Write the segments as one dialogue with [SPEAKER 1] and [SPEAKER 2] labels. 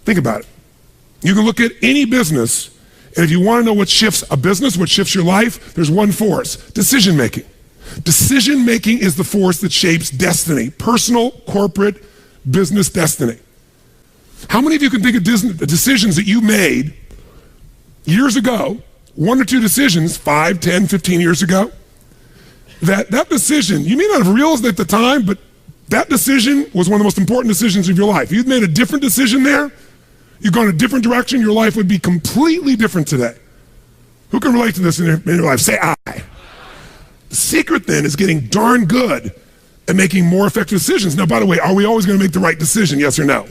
[SPEAKER 1] Think about it. You can look at any business, and if you want to know what shifts a business, what shifts your life, there's one force: decision-making. Decision-making is the force that shapes destiny, personal, corporate, business destiny. How many of you can think of decisions that you made years ago, 1 or 2 decisions, 5, 10, 15 years ago, that decision, you may not have realized it at the time, but that decision was one of the most important decisions of your life. If you'd made a different decision there, you've gone a different direction, your life would be completely different today. Who can relate to this in your life? Say I. The secret then is getting darn good at making more effective decisions. Now, by the way, are we always going to make the right decision, yes or no?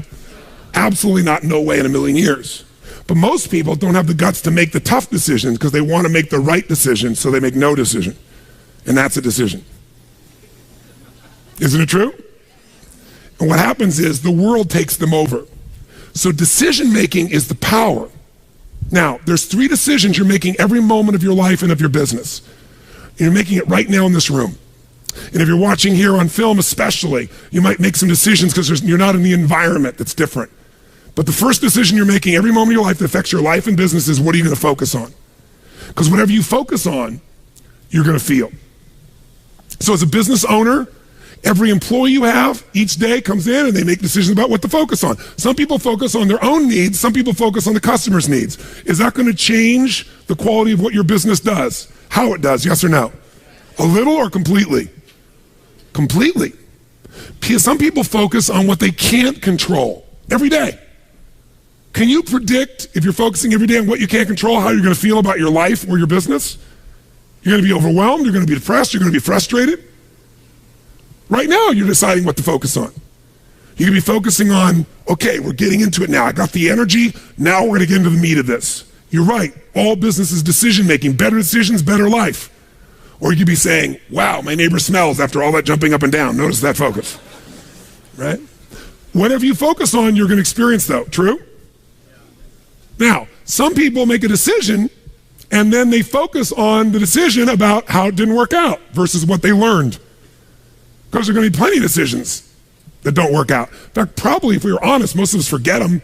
[SPEAKER 1] Absolutely not, no way in a million years. But most people don't have the guts to make the tough decisions because they want to make the right decision, so they make no decision. And that's a decision. Isn't it true? And what happens is the world takes them over. So decision-making is the power. Now, there's 3 decisions you're making every moment of your life and of your business. And you're making it right now in this room. And if you're watching here on film especially, you might make some decisions because you're not in the environment that's different. But the first decision you're making every moment of your life that affects your life and business is, what are you going to focus on? Because whatever you focus on, you're going to feel. So as a business owner, every employee you have each day comes in and they make decisions about what to focus on. Some people focus on their own needs. Some people focus on the customer's needs. Is that going to change the quality of what your business does? How it does, yes or no? A little or completely? Completely. Some people focus on what they can't control every day. Can you predict, if you're focusing every day on what you can't control, how you're going to feel about your life or your business? You're going to be overwhelmed, you're going to be depressed, you're going to be frustrated. Right now, you're deciding what to focus on. You can be focusing on, okay, we're getting into it now. I got the energy. Now we're going to get into the meat of this. You're right. All business is decision-making. Better decisions, better life. Or you could be saying, wow, my neighbor smells after all that jumping up and down. Notice that focus, right? Whatever you focus on, you're going to experience, though. True? Now, some people make a decision, and then they focus on the decision about how it didn't work out versus what they learned. Because there are going to be plenty of decisions that don't work out. In fact, probably if we were honest, most of us forget them.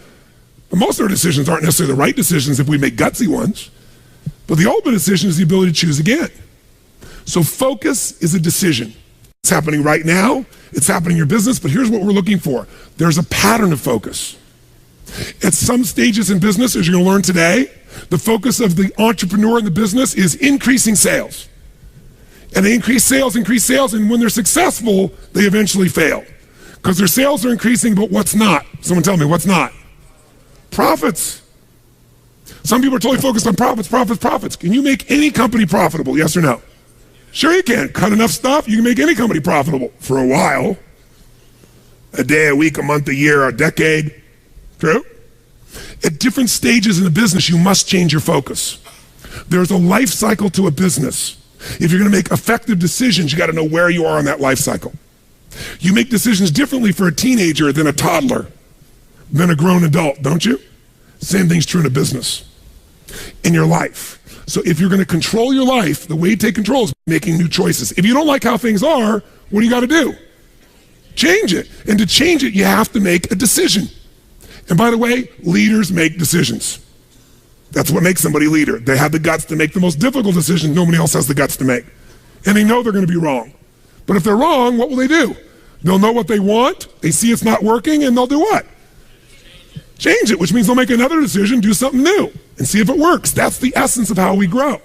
[SPEAKER 1] But most of our decisions aren't necessarily the right decisions if we make gutsy ones. But the ultimate decision is the ability to choose again. So focus is a decision. It's happening right now. It's happening in your business. But here's what we're looking for. There's a pattern of focus. At some stages in business, as you're going to learn today, the focus of the entrepreneur in the business is increasing sales. And they increase sales, and when they're successful, they eventually fail. Because their sales are increasing, but what's not? Someone tell me, what's not? Profits. Some people are totally focused on profits. Can you make any company profitable, yes or no? Sure you can. Cut enough stuff, you can make any company profitable for a while. A day, a week, a month, a year, a decade. True? At different stages in the business, you must change your focus. There's a life cycle to a business. If you're going to make effective decisions, you got to know where you are on that life cycle. You make decisions differently for a teenager than a toddler, than a grown adult, don't you? Same thing's true in a business, in your life. So if you're going to control your life, the way you take control is making new choices. If you don't like how things are, what do you got to do? Change it. And to change it, you have to make a decision. And by the way, leaders make decisions. That's what makes somebody a leader. They have the guts to make the most difficult decisions nobody else has the guts to make. And they know they're going to be wrong. But if they're wrong, what will they do? They'll know what they want, they see it's not working, and they'll do what? Change it, which means they'll make another decision, do something new, and see if it works. That's the essence of how we grow.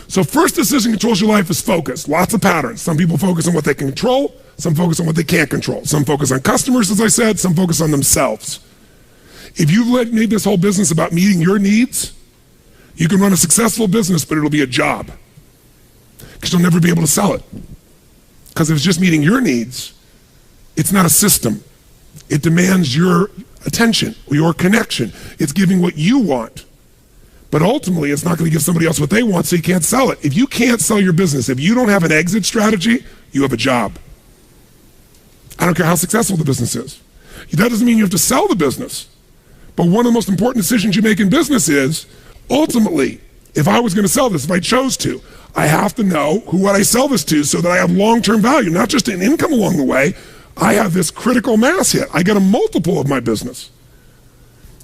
[SPEAKER 1] So first decision controls your life is focus. Lots of patterns. Some people focus on what they can control, some focus on what they can't control. Some focus on customers, as I said, some focus on themselves. If you've made this whole business about meeting your needs, you can run a successful business, but it'll be a job. Because you'll never be able to sell it. Because if it's just meeting your needs, it's not a system. It demands your attention, your connection. It's giving what you want. But ultimately, it's not going to give somebody else what they want, so you can't sell it. If you can't sell your business, if you don't have an exit strategy, you have a job. I don't care how successful the business is. That doesn't mean you have to sell the business. But one of the most important decisions you make in business is, ultimately, if I was going to sell this, if I chose to, I have to know who would I sell this to so that I have long-term value, not just an income along the way. I have this critical mass hit. I get a multiple of my business.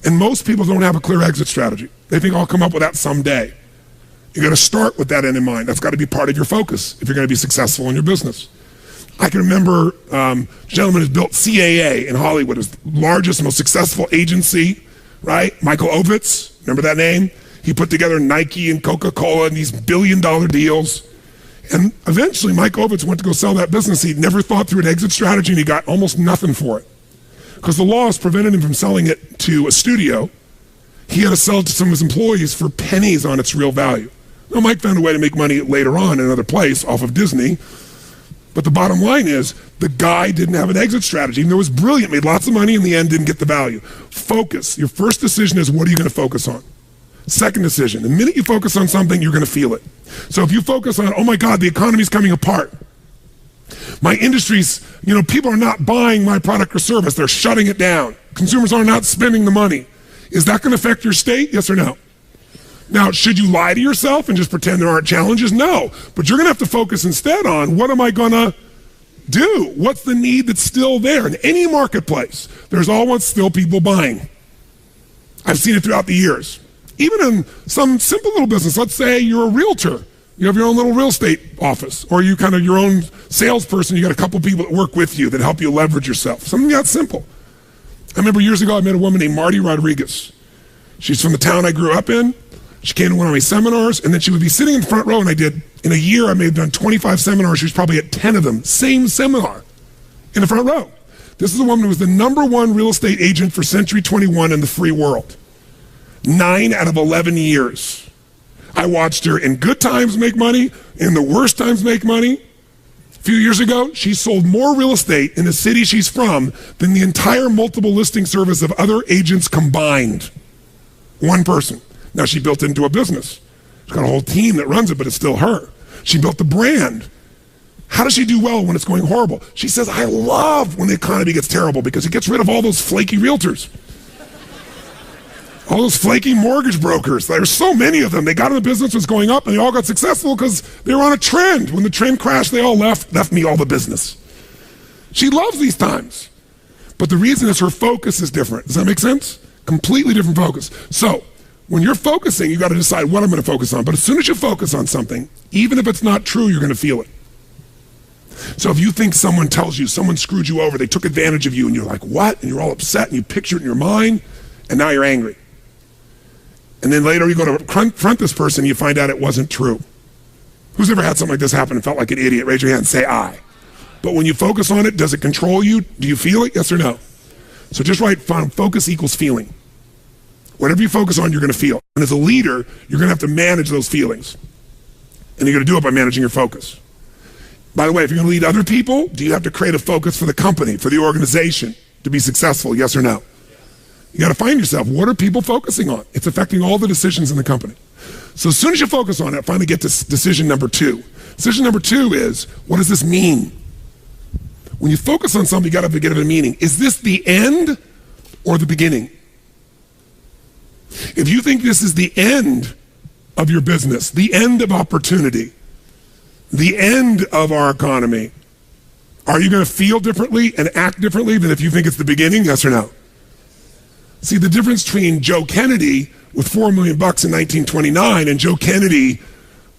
[SPEAKER 1] And most people don't have a clear exit strategy. They think I'll come up with that someday. You got to start with that end in mind. That's got to be part of your focus if you're going to be successful in your business. I can remember a gentleman who's built CAA in Hollywood, his largest, most successful agency, right? Michael Ovitz, remember that name? He put together Nike and Coca-Cola and these billion-dollar deals. And eventually, Mike Ovitz went to go sell that business. He'd never thought through an exit strategy, and he got almost nothing for it. Because the laws prevented him from selling it to a studio. He had to sell it to some of his employees for pennies on its real value. Now, Mike found a way to make money later on in another place off of Disney. But the bottom line is, the guy didn't have an exit strategy. Even though it was brilliant, made lots of money, in the end didn't get the value. Focus. Your first decision is, what are you going to focus on? Second decision, the minute you focus on something, you're going to feel it. So if you focus on, oh my God, the economy's coming apart. My industry's, people are not buying my product or service. They're shutting it down. Consumers are not spending the money. Is that going to affect your state? Yes or no? Now, should you lie to yourself and just pretend there aren't challenges? No. But you're going to have to focus instead on, what am I going to do? What's the need that's still there? In any marketplace, there's always still people buying. I've seen it throughout the years. Even in some simple little business, let's say you're a realtor. You have your own little real estate office, or you kind of your own salesperson. You got a couple people that work with you that help you leverage yourself. Something that simple. I remember years ago, I met a woman named Marty Rodriguez. She's from the town I grew up in. She came to one of my seminars, and then she would be sitting in the front row, and in a year, I may have done 25 seminars. She was probably at 10 of them, same seminar, in the front row. This is a woman who was the #1 real estate agent for Century 21 in the free world. 9 out of 11 years. I watched her in good times make money, in the worst times make money. A few years ago, she sold more real estate in the city she's from than the entire multiple listing service of other agents combined. One person. Now she built it into a business. She's got a whole team that runs it, but it's still her. She built the brand. How does she do well when it's going horrible? She says, I love when the economy gets terrible because it gets rid of all those flaky realtors. All those flaky mortgage brokers. There's so many of them. They got in the business, was going up, and they all got successful because they were on a trend. When the trend crashed, they all left me all the business. She loves these times. But the reason is her focus is different. Does that make sense? Completely different focus. So, when you're focusing, you got to decide what I'm going to focus on. But as soon as you focus on something, even if it's not true, you're going to feel it. So if you think someone tells you, someone screwed you over, they took advantage of you, and you're like, what? And you're all upset, and you picture it in your mind, and now you're angry. And then later you go to confront this person and you find out it wasn't true. Who's ever had something like this happen and felt like an idiot? Raise your hand and say I. But when you focus on it, does it control you? Do you feel it? Yes or no? So just write focus equals feeling. Whatever you focus on, you're going to feel. And as a leader, you're going to have to manage those feelings. And you're going to do it by managing your focus. By the way, if you're going to lead other people, do you have to create a focus for the company, for the organization to be successful? Yes or no? You got to find yourself, what are people focusing on? It's affecting all the decisions in the company. So as soon as you focus on it, finally get to decision number 2. Decision number 2 is, what does this mean? When you focus on something, you got to give it a meaning. Is this the end or the beginning? If you think this is the end of your business, the end of opportunity, the end of our economy, are you going to feel differently and act differently than if you think it's the beginning? Yes or no? See, the difference between Joe Kennedy with $4 million in 1929 and Joe Kennedy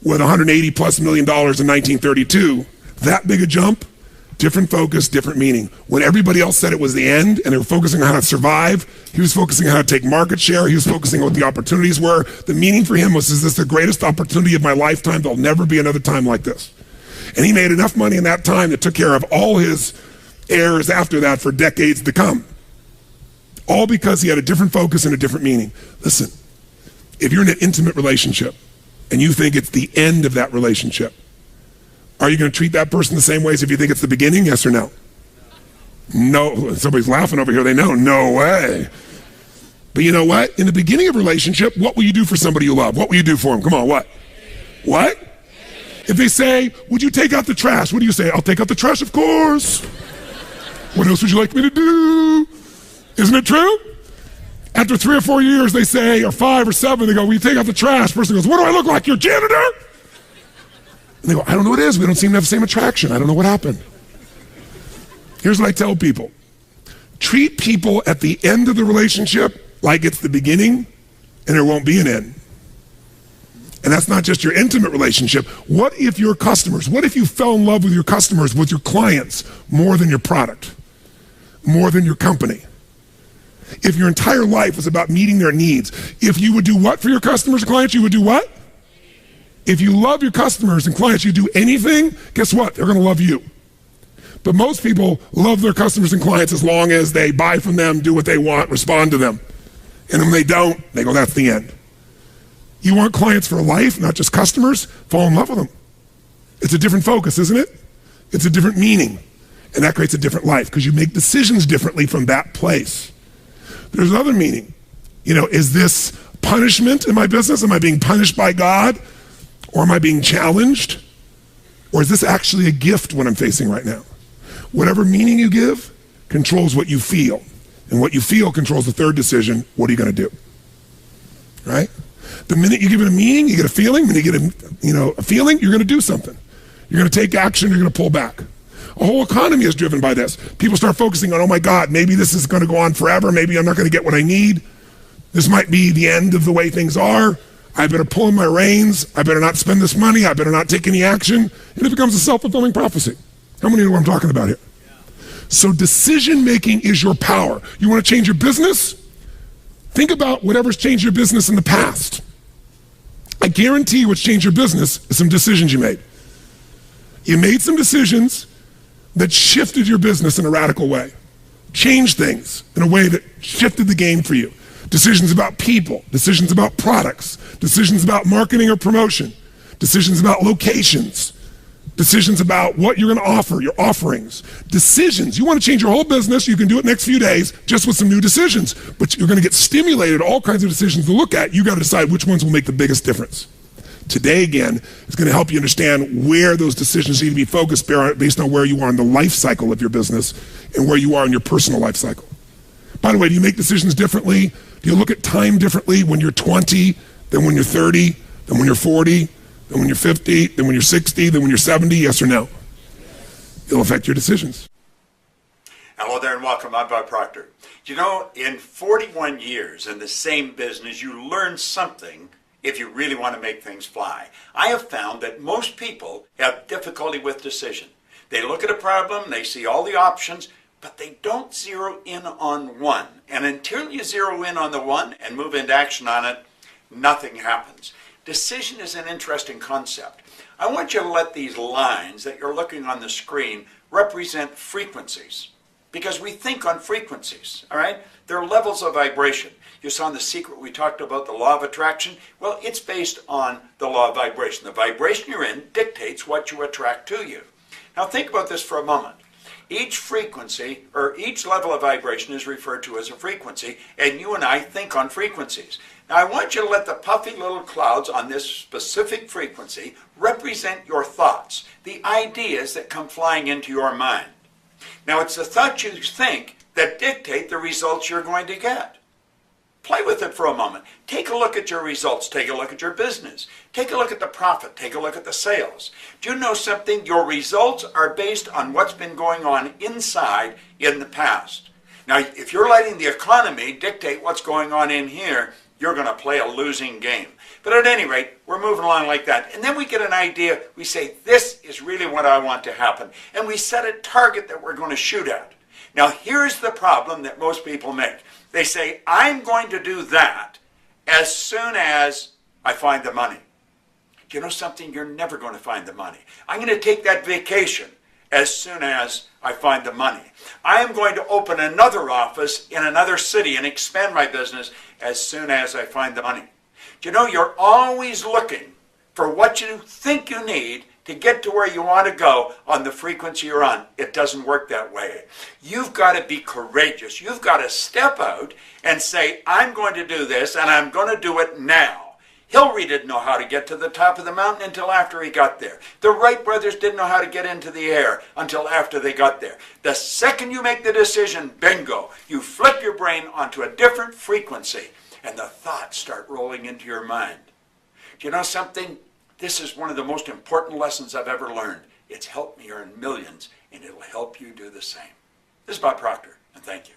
[SPEAKER 1] with $180+ million in 1932, that big a jump, different focus, different meaning. When everybody else said it was the end and they were focusing on how to survive, he was focusing on how to take market share, he was focusing on what the opportunities were. The meaning for him was, is this the greatest opportunity of my lifetime? There'll never be another time like this. And he made enough money in that time that took care of all his heirs after that for decades to come. All because he had a different focus and a different meaning. Listen, if you're in an intimate relationship and you think it's the end of that relationship, are you going to treat that person the same way as if you think it's the beginning? Yes or no? No. Somebody's laughing over here. They know. No way. But you know what? In the beginning of a relationship, what will you do for somebody you love? What will you do for them? Come on, what? What? If they say, would you take out the trash? What do you say? I'll take out the trash, of course. What else would you like me to do? Isn't it true? After 3 or 4 years, they say, or 5 or 7, they go, will you take out the trash? Person goes, what do I look like, your janitor? And they go, I don't know what it is. We don't seem to have the same attraction. I don't know what happened. Here's what I tell people. Treat people at the end of the relationship like it's the beginning and there won't be an end. And that's not just your intimate relationship. What if your customers, what if you fell in love with your customers, with your clients, more than your product, more than your company? If your entire life was about meeting their needs, if you would do what for your customers and clients, you would do what? If you love your customers and clients, you do anything, guess what? They're gonna love you. But most people love their customers and clients as long as they buy from them, do what they want, respond to them. And when they don't, they go, that's the end. You want clients for life, not just customers? Fall in love with them. It's a different focus, isn't it? It's a different meaning. And that creates a different life because you make decisions differently from that place. There's another meaning. You know, is this punishment in my business? Am I being punished by God? Or am I being challenged? Or is this actually a gift what I'm facing right now? Whatever meaning you give controls what you feel. And what you feel controls the third decision. What are you going to do? Right? The minute you give it a meaning, you get a feeling. When you get a feeling, you're going to do something. You're going to take action. You're going to pull back. A whole economy is driven by this. People start focusing on, oh my God, maybe this is going to go on forever. Maybe I'm not going to get what I need. This might be the end of the way things are. I better pull in my reins. I better not spend this money. I better not take any action. And it becomes a self-fulfilling prophecy. How many know what I'm talking about here? So decision-making is your power. You want to change your business? Think about whatever's changed your business in the past. I guarantee what's changed your business is some decisions you made. You made some decisions that shifted your business in a radical way. Changed things in a way that shifted the game for you. Decisions about people, decisions about products, decisions about marketing or promotion, decisions about locations, decisions about what you're going to offer, your offerings, decisions. You want to change your whole business, you can do it next few days just with some new decisions, but you're going to get stimulated, all kinds of decisions to look at. You got to decide which ones will make the biggest difference. Today, again, is going to help you understand where those decisions need to be focused based on where you are in the life cycle of your business and where you are in your personal life cycle. By the way, do you make decisions differently? Do you look at time differently when you're 20 than when you're 30, than when you're 40, than when you're 50, than when you're 60, than when you're 70? Yes or no? It'll affect your decisions.
[SPEAKER 2] Hello there and welcome. I'm Bob Proctor. You know, in 41 years in the same business, you learn something if you really want to make things fly. I have found that most people have difficulty with decision. They look at a problem, they see all the options, but they don't zero in on one. And until you zero in on the one and move into action on it, nothing happens. Decision is an interesting concept. I want you to let these lines that you're looking on the screen represent frequencies, because we think on frequencies, all right? They're levels of vibration. You saw in The Secret we talked about the law of attraction. Well, it's based on the law of vibration. The vibration you're in dictates what you attract to you. Now think about this for a moment. Each frequency, or each level of vibration, is referred to as a frequency, and you and I think on frequencies. Now I want you to let the puffy little clouds on this specific frequency represent your thoughts, the ideas that come flying into your mind. Now it's the thoughts you think that dictate the results you're going to get. Play with it for a moment. Take a look at your results. Take a look at your business. Take a look at the profit. Take a look at the sales. Do you know something? Your results are based on what's been going on inside in the past. Now, if you're letting the economy dictate what's going on in here, you're going to play a losing game. But at any rate, we're moving along like that. And then we get an idea. We say, this is really what I want to happen. And we set a target that we're going to shoot at. Now, here's the problem that most people make. They say, I'm going to do that as soon as I find the money. Do you know something? You're never going to find the money. I'm going to take that vacation as soon as I find the money. I am going to open another office in another city and expand my business as soon as I find the money. Do you know, you're always looking for what you think you need to get to where you want to go on the frequency you're on. It doesn't work that way. You've got to be courageous. You've got to step out and say, I'm going to do this, and I'm going to do it now. Hillary didn't know how to get to the top of the mountain until after he got there. The Wright brothers didn't know how to get into the air until after they got there. The second you make the decision, bingo, you flip your brain onto a different frequency, and the thoughts start rolling into your mind. Do you know something? This is one of the most important lessons I've ever learned. It's helped me earn millions, and it'll help you do the same. This is Bob Proctor, and thank you.